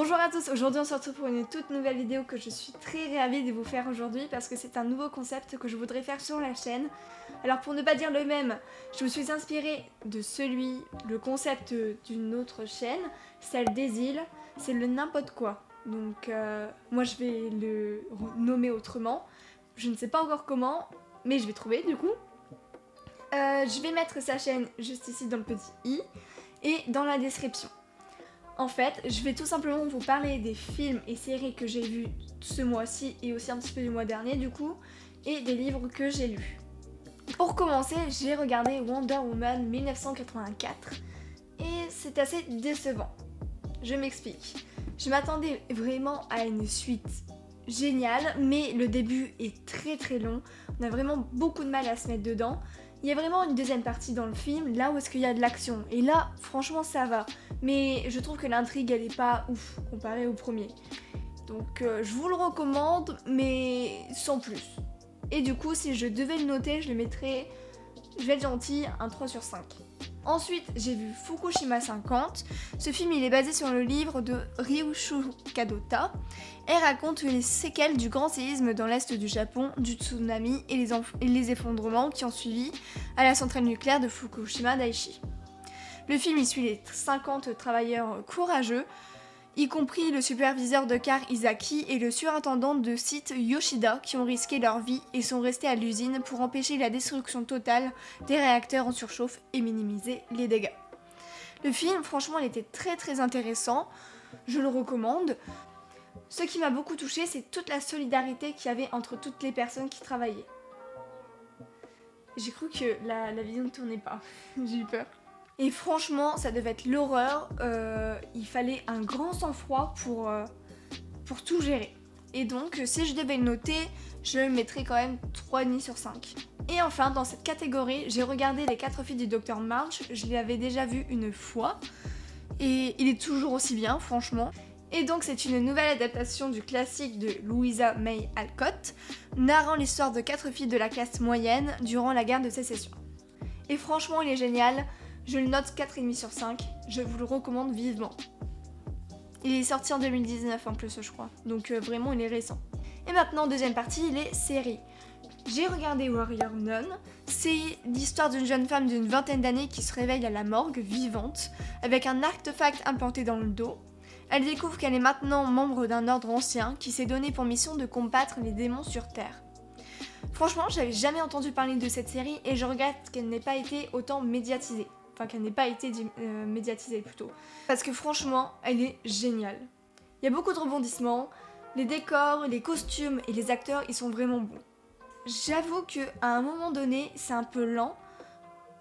Bonjour à tous, aujourd'hui on se retrouve pour une toute nouvelle vidéo que je suis très ravie de vous faire aujourd'hui parce que c'est un nouveau concept que je voudrais faire sur la chaîne. Alors pour ne pas dire le même, je me suis inspirée de le concept d'une autre chaîne, celle des îles, c'est le n'importe quoi. Donc moi je vais le nommer autrement, je ne sais pas encore comment, mais je vais trouver du coup. Je vais mettre sa chaîne juste ici dans le petit i et dans la description. En fait, je vais tout simplement vous parler des films et séries que j'ai vus ce mois-ci et aussi un petit peu du mois dernier du coup, et des livres que j'ai lus. Pour commencer, j'ai regardé Wonder Woman 1984 et c'est assez décevant. Je m'explique. Je m'attendais vraiment à une suite géniale, mais le début est très très long. On a vraiment beaucoup de mal à se mettre dedans. Il y a vraiment une deuxième partie dans le film, là où est-ce qu'il y a de l'action. Et là, franchement, ça va. Mais je trouve que l'intrigue, elle est pas ouf, comparée au premier. Donc, je vous le recommande, mais sans plus. Et du coup, si je devais le noter, je le mettrais, je vais être gentille, un 3 sur 5. Ensuite, j'ai vu Fukushima 50. Ce film, il est basé sur le livre de Ryushu Kadota et raconte les séquelles du grand séisme dans l'est du Japon, du tsunami et les effondrements qui ont suivi à la centrale nucléaire de Fukushima Daiichi. Le film y suit les 50 travailleurs courageux, y compris le superviseur de car Izaki et le surintendant de site Yoshida qui ont risqué leur vie et sont restés à l'usine pour empêcher la destruction totale des réacteurs en surchauffe et minimiser les dégâts. Le film, franchement, il était très très intéressant, je le recommande. Ce qui m'a beaucoup touchée, c'est toute la solidarité qu'il y avait entre toutes les personnes qui travaillaient. J'ai cru que la vidéo ne tournait pas, j'ai eu peur. Et franchement, ça devait être l'horreur. Il fallait un grand sang-froid pour tout gérer. Et donc, si je devais le noter, je le mettrais quand même 3,5 sur 5. Et enfin, dans cette catégorie, j'ai regardé Les 4 filles du Dr March. Je l'avais déjà vu une fois. Et il est toujours aussi bien, franchement. Et donc, c'est une nouvelle adaptation du classique de Louisa May Alcott, narrant l'histoire de 4 filles de la classe moyenne durant la guerre de sécession. Et franchement, il est génial. Je le note 4,5 sur 5, je vous le recommande vivement. Il est sorti en 2019 en plus je crois, donc vraiment il est récent. Et maintenant, deuxième partie, les séries. J'ai regardé Warrior Nun, c'est l'histoire d'une jeune femme d'une vingtaine d'années qui se réveille à la morgue, vivante, avec un artefact implanté dans le dos. Elle découvre qu'elle est maintenant membre d'un ordre ancien qui s'est donné pour mission de combattre les démons sur Terre. Franchement, j'avais jamais entendu parler de cette série et je regrette qu'elle n'ait pas été autant médiatisée. Enfin, qu'elle n'ait pas été médiatisée plutôt. Parce que franchement, elle est géniale. Il y a beaucoup de rebondissements, les décors, les costumes et les acteurs, ils sont vraiment bons. J'avoue qu'à un moment donné, c'est un peu lent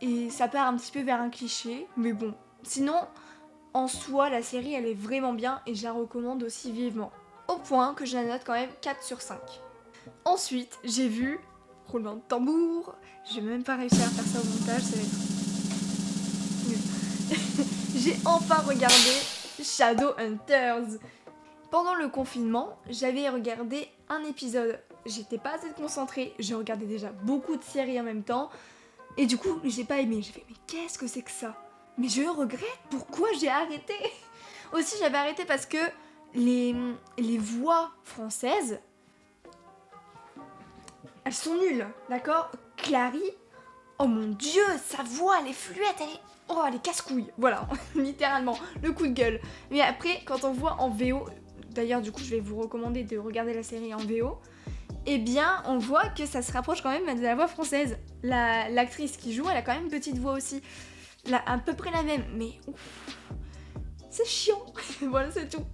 et ça part un petit peu vers un cliché, mais bon. Sinon, en soi, la série, elle est vraiment bien et je la recommande aussi vivement. Au point que je la note quand même 4 sur 5. Ensuite, j'ai vu roulement de tambour. Je vais même pas réussir à faire ça au montage, ça va être j'ai enfin regardé Shadowhunters. Pendant le confinement, j'avais regardé un épisode. J'étais pas assez concentrée, je regardais déjà beaucoup de séries en même temps. Et du coup, j'ai pas aimé. J'ai fait, mais qu'est-ce que c'est que ça? Mais je regrette, pourquoi j'ai arrêté? Aussi, j'avais arrêté parce que les voix françaises, elles sont nulles, d'accord? Clary, oh mon dieu, sa voix, elle est fluette, elle est casse-couille, voilà, littéralement, le coup de gueule. Mais après, quand on voit en VO, d'ailleurs du coup je vais vous recommander de regarder la série en VO, eh bien on voit que ça se rapproche quand même de la voix française. L'actrice qui joue, elle a quand même une petite voix aussi, à peu près la même, mais ouf, c'est chiant, voilà c'est tout.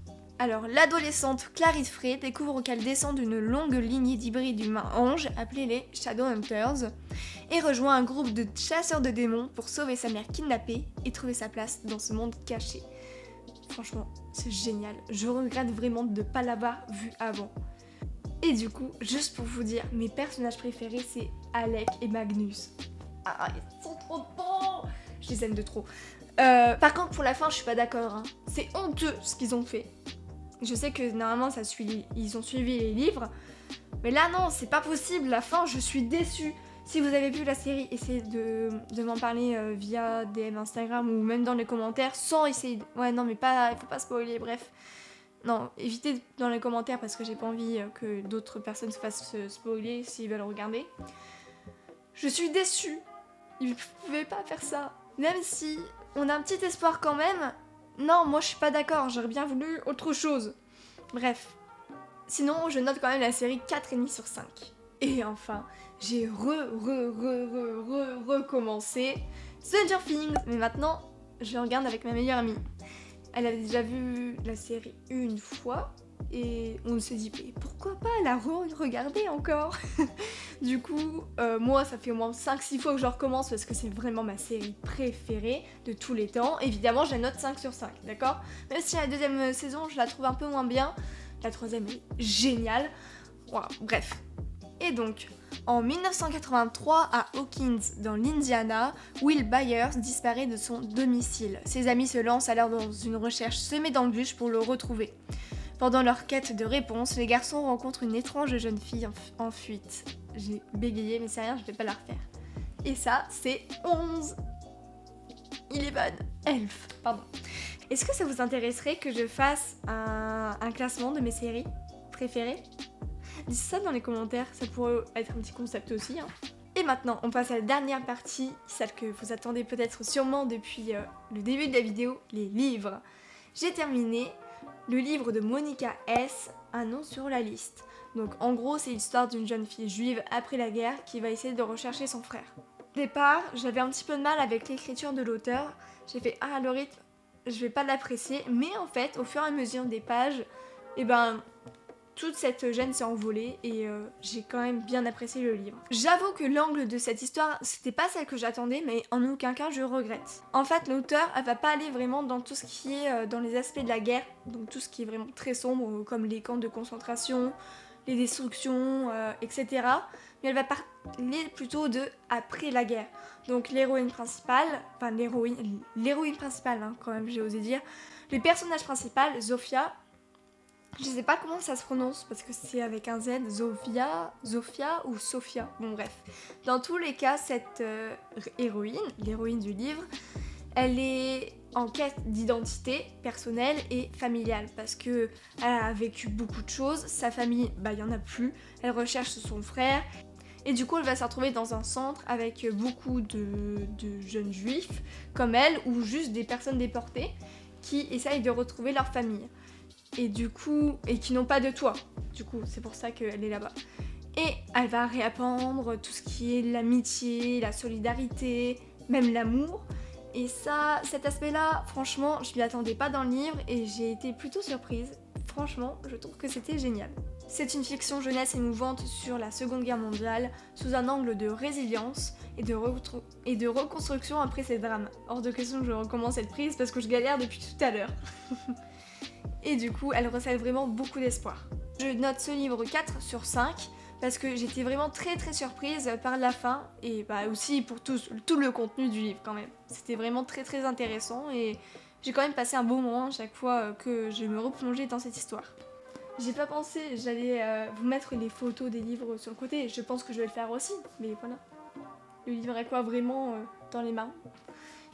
Alors, l'adolescente Clarisse Frey découvre qu'elle descend d'une longue lignée d'hybrides humains-anges appelés les Shadowhunters et rejoint un groupe de chasseurs de démons pour sauver sa mère kidnappée et trouver sa place dans ce monde caché. Franchement, c'est génial. Je regrette vraiment de ne pas l'avoir vu avant. Et du coup, juste pour vous dire, mes personnages préférés, c'est Alec et Magnus. Ah, ils sont trop bons! Je les aime de trop. Par contre, pour la fin, je suis pas d'accord. Hein. C'est honteux ce qu'ils ont fait. Je sais que normalement ils ont suivi les livres, mais là non, c'est pas possible, la fin, je suis déçue. Si vous avez vu la série, essayez de m'en parler via DM Instagram ou même dans les commentaires, sans essayer... Ouais non mais pas, il faut pas spoiler, bref. Non, évitez dans les commentaires parce que j'ai pas envie que d'autres personnes se fassent spoiler s'ils veulent regarder. Je suis déçue. Ils pouvaient pas faire ça. Même si on a un petit espoir quand même. Non, moi je suis pas d'accord, j'aurais bien voulu autre chose. Bref. Sinon, je note quand même la série 4,5 sur 5. Et enfin, j'ai recommencé Stranger Things. Mais maintenant, je le regarde avec ma meilleure amie. Elle avait déjà vu la série une fois. Et on s'est dit, mais pourquoi pas la regarder encore. Du coup, moi, ça fait au moins 5-6 fois que je recommence parce que c'est vraiment ma série préférée de tous les temps. Évidemment, je la note 5 sur 5, d'accord? Même si la deuxième saison, je la trouve un peu moins bien, la troisième est géniale. Voilà, bref. Et donc, en 1983, à Hawkins, dans l'Indiana, Will Byers disparaît de son domicile. Ses amis se lancent alors dans une recherche semée d'embûches pour le retrouver. Pendant leur quête de réponse, les garçons rencontrent une étrange jeune fille en fuite. J'ai bégayé, mais c'est rien, je vais pas la refaire. Et ça, c'est 11. 11, pardon. Est-ce que ça vous intéresserait que je fasse un classement de mes séries préférées? Dites ça dans les commentaires, ça pourrait être un petit concept aussi. Hein. Et maintenant, on passe à la dernière partie, celle que vous attendez peut-être sûrement depuis le début de la vidéo, les livres. J'ai terminé le livre de Monica S, Un nom sur la liste. Donc en gros, c'est l'histoire d'une jeune fille juive après la guerre qui va essayer de rechercher son frère. Au départ, j'avais un petit peu de mal avec l'écriture de l'auteur. J'ai fait le rythme, je vais pas l'apprécier, mais en fait, au fur et à mesure des pages, toute cette gêne s'est envolée et j'ai quand même bien apprécié le livre. J'avoue que l'angle de cette histoire, c'était pas celle que j'attendais, mais en aucun cas je regrette. En fait, l'auteur, elle va pas aller vraiment dans tout ce qui est dans les aspects de la guerre, donc tout ce qui est vraiment très sombre, comme les camps de concentration, les destructions, etc. Mais elle va parler plutôt de après la guerre. Donc l'héroïne principale, enfin l'héroïne principale hein, quand même j'ai osé dire, le personnage principal, Zofia, je sais pas comment ça se prononce parce que c'est avec un Z, Zofia ou Sophia, bon bref. Dans tous les cas, cette héroïne, l'héroïne du livre, elle est en quête d'identité personnelle et familiale parce que elle a vécu beaucoup de choses, sa famille, il y en a plus, elle recherche son frère et du coup elle va se retrouver dans un centre avec beaucoup de jeunes juifs comme elle ou juste des personnes déportées qui essayent de retrouver leur famille. Et du coup, et qui n'ont pas de toit. Du coup, c'est pour ça qu'elle est là-bas. Et elle va réapprendre tout ce qui est l'amitié, la solidarité, même l'amour. Et ça, cet aspect-là, franchement, je m'y attendais pas dans le livre et j'ai été plutôt surprise. Franchement, je trouve que c'était génial. C'est une fiction jeunesse émouvante sur la Seconde Guerre mondiale, sous un angle de résilience et de reconstruction après ces drames. Hors de question que je recommence cette prise parce que je galère depuis tout à l'heure. Et du coup, elle recèle vraiment beaucoup d'espoir. Je note ce livre 4 sur 5 parce que j'étais vraiment très surprise par la fin et aussi pour tout le contenu du livre quand même. C'était vraiment très intéressant et j'ai quand même passé un bon moment à chaque fois que je me replongeais dans cette histoire. J'ai pas pensé, j'allais vous mettre les photos des livres sur le côté, je pense que je vais le faire aussi, mais voilà. Le livre est quoi vraiment dans les mains.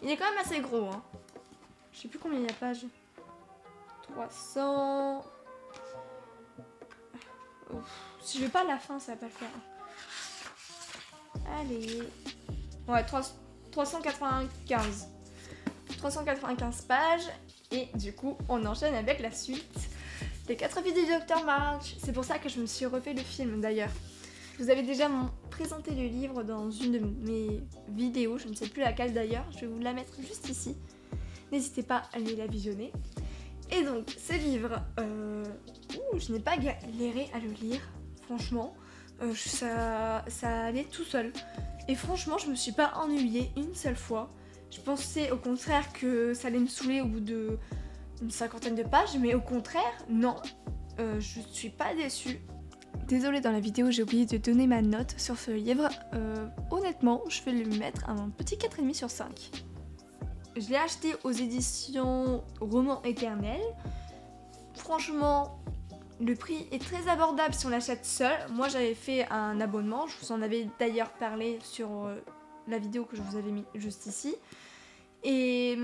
Il est quand même assez gros, hein. Je sais plus combien il y a de pages. 300... Si je vais pas à la fin, ça va pas le faire. Allez. Ouais, 395. 395 pages. Et du coup, on enchaîne avec la suite. Les 4 vies du Dr March. C'est pour ça que je me suis refait le film d'ailleurs. Je vous avais déjà présenté le livre dans une de mes vidéos. Je ne sais plus laquelle d'ailleurs. Je vais vous la mettre juste ici. N'hésitez pas à aller la visionner. Et donc, ce livre, je n'ai pas galéré à le lire, franchement, ça allait tout seul. Et franchement, je me suis pas ennuyée une seule fois. Je pensais au contraire que ça allait me saouler au bout d'une 50aine de pages, mais au contraire, non, je suis pas déçue. Désolée, dans la vidéo, j'ai oublié de donner ma note sur ce livre. Honnêtement, je vais lui mettre un petit 4,5 sur 5. Je l'ai acheté aux éditions Roman Éternel. Franchement, le prix est très abordable si on l'achète seul. Moi, j'avais fait un abonnement. Je vous en avais d'ailleurs parlé sur la vidéo que je vous avais mis juste ici. Et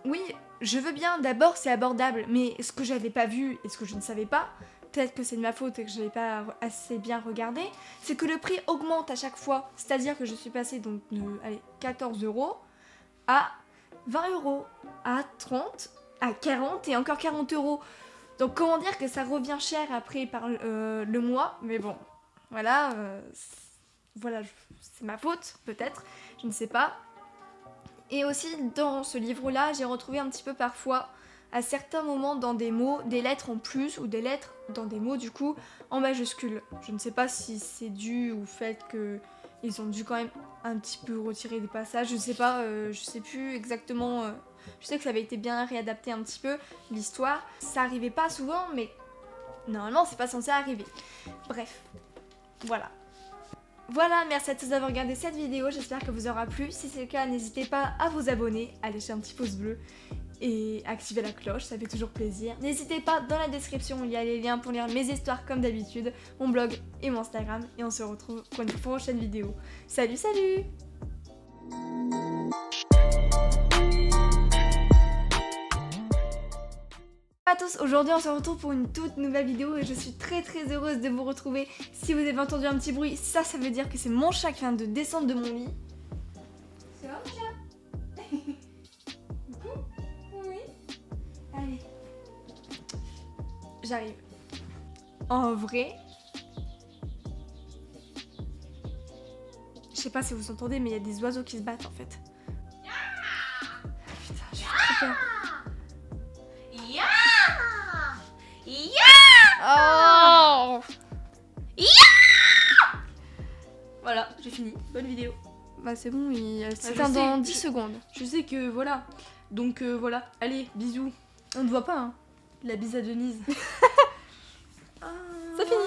oui, je veux bien, d'abord c'est abordable, mais ce que j'avais pas vu et ce que je ne savais pas, peut-être que c'est de ma faute et que je l'avais pas assez bien regardé, c'est que le prix augmente à chaque fois. C'est-à-dire que je suis passée donc de 14 € à 20 €, à 30, à 40 et encore 40 €. Donc comment dire que ça revient cher après par le mois, mais bon, voilà, voilà, c'est ma faute peut-être, je ne sais pas. Et aussi dans ce livre-là, j'ai retrouvé un petit peu parfois, à certains moments dans des mots, des lettres en plus ou des lettres dans des mots du coup en majuscules. Je ne sais pas si c'est dû au fait qu'ils ont dû quand même un petit peu retirer des passages, je sais pas, je sais plus exactement. Je sais que ça avait été bien réadapté un petit peu, l'histoire. Ça arrivait pas souvent, mais normalement c'est pas censé arriver. Bref, voilà. Voilà, merci à tous d'avoir regardé cette vidéo, j'espère que vous aura plu. Si c'est le cas, n'hésitez pas à vous abonner, à laisser un petit pouce bleu et activer la cloche, ça fait toujours plaisir. N'hésitez pas, dans la description, il y a les liens pour lire mes histoires comme d'habitude, mon blog et mon Instagram. Et on se retrouve pour une prochaine vidéo. Salut, salut! À tous, aujourd'hui on se retrouve pour une toute nouvelle vidéo et je suis très heureuse de vous retrouver. Si vous avez entendu un petit bruit, ça veut dire que c'est mon chat qui vient de descendre de mon lit. C'est vrai mon chat? Oui. Allez. J'arrive. En vrai, je sais pas si vous entendez mais il y a des oiseaux qui se battent en fait. Putain, je suis trop peur. Oh. Voilà, j'ai fini. Bonne vidéo. Bah c'est bon, il je s'éteint sais, dans 10 secondes. Je sais que voilà. Donc voilà. Allez, bisous. On ne voit pas hein. La bise à Denise. C'est fini.